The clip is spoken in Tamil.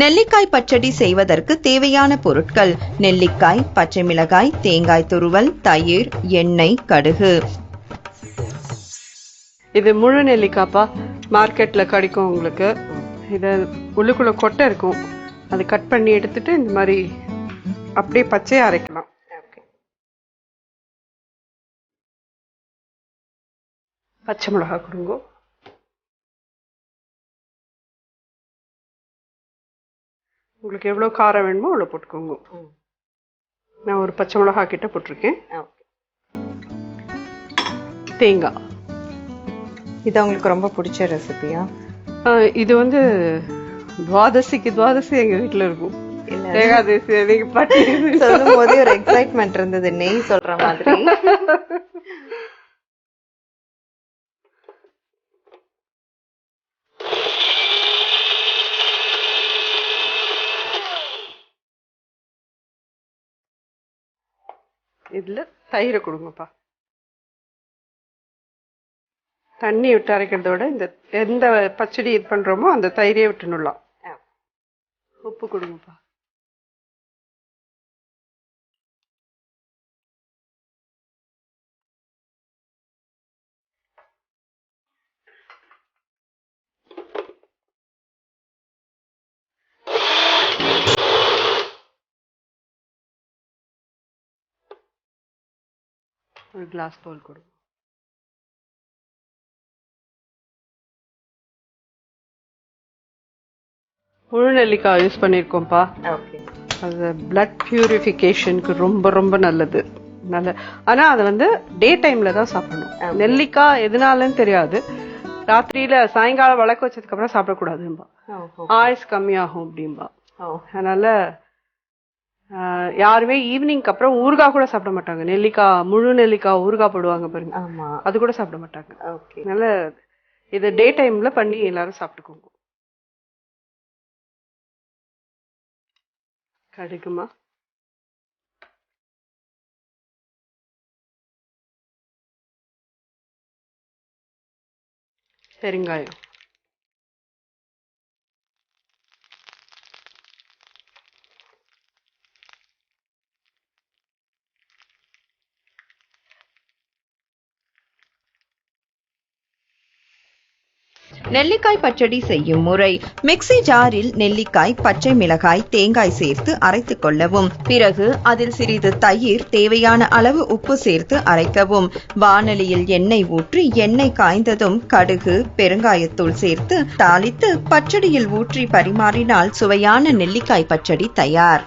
நெல்லிக்காய் பச்சடி செய்வதற்கு தேவையான பொருட்கள்: நெல்லிக்காய், பச்சை மிளகாய், தேங்காய் துருவல், தயிர், எண்ணெய், கடுகு. இது முழு நெல்லிக்காய்ப்பா, மார்க்கெட்ல கிடைக்கும் உங்களுக்கு. இத உள்ளுக்குள்ள கொட்டை இருக்கும், அது கட் பண்ணி எடுத்துட்டு இந்த மாதிரி அப்படியே பச்சையா அரைக்கலாம். பச்சை மிளகாய் கொடுங்க. உங்களுக்கு எவ்வளவு காரம் வேணுமோ அவ்வளவு போட்டுக்கோங்க. நான் ஒரு பச்சை மிளகாய் கிட்ட போட்டிருக்கேன். தேங்காய். இது உங்களுக்கு ரொம்ப பிடிச்ச ரெசிபியா? இது துவாதசி எங்க வீட்டுல இருக்கும். ஏகாதசி சொல்லும் போதே ஒரு எக்ஸைட்மெண்ட் இருந்தது, நெய் சொல்ற மாதிரி. இதுல தயிரை கொடுங்கப்பா. தண்ணி விட்டு அரைக்கிறத விட இந்த எந்த பச்சடி இது பண்றோமோ அந்த தயிரையே விட்டுணுலாம். உப்பு கொடுங்கப்பா. ஒரு கிளாஸ் பால் கொடுங்க. முழு நெல்லிக்காய் யூஸ் பண்ணிருக்கோம்ப்பா. அது பிளட் பியூரிஃபிகேஷனுக்கு ரொம்ப ரொம்ப நல்லது. ஆனா அதை டே டைம்ல தான் சாப்பிடணும். நெல்லிக்காய் எதனாலன்னு தெரியாது, ராத்திரியில சாயங்காலம் வளர்க்க வச்சதுக்கு அப்புறம் சாப்பிடக்கூடாதும்பா, ஆயுஸ் கம்மியாகும் அப்படின்பா. அதனால யாருமே ஈவினிங்க்கு அப்புறம் ஊறுகாய் கூட சாப்பிட மாட்டாங்க. நெல்லிக்காய், முழு நெல்லிக்காய் ஊறுகாய் போடுவாங்க பாருங்க, அது கூட சாப்பிட மாட்டாங்க. அதனால இதை டே டைம்ல பண்ணி எல்லாரும் சாப்பிட்டுக்கோங்க. கடுகுமா, பெருங்காயம், நெல்லிக்காய் பச்சடி செய்யும் முறை: மிக்ஸி ஜாரில் நெல்லிக்காய், பச்சை மிளகாய், தேங்காய் சேர்த்து அரைத்துக் கொள்ளவும். பிறகு அதில் சிறிது தயிர், தேவையான அளவு உப்பு சேர்த்து அரைக்கவும். வாணலியில் எண்ணெய் ஊற்றி எண்ணெய் காய்ந்ததும் கடுகு, பெருங்காயத்தூள் சேர்த்து தாளித்து பச்சடியில் ஊற்றி பரிமாறினால் சுவையான நெல்லிக்காய் பச்சடி தயார்.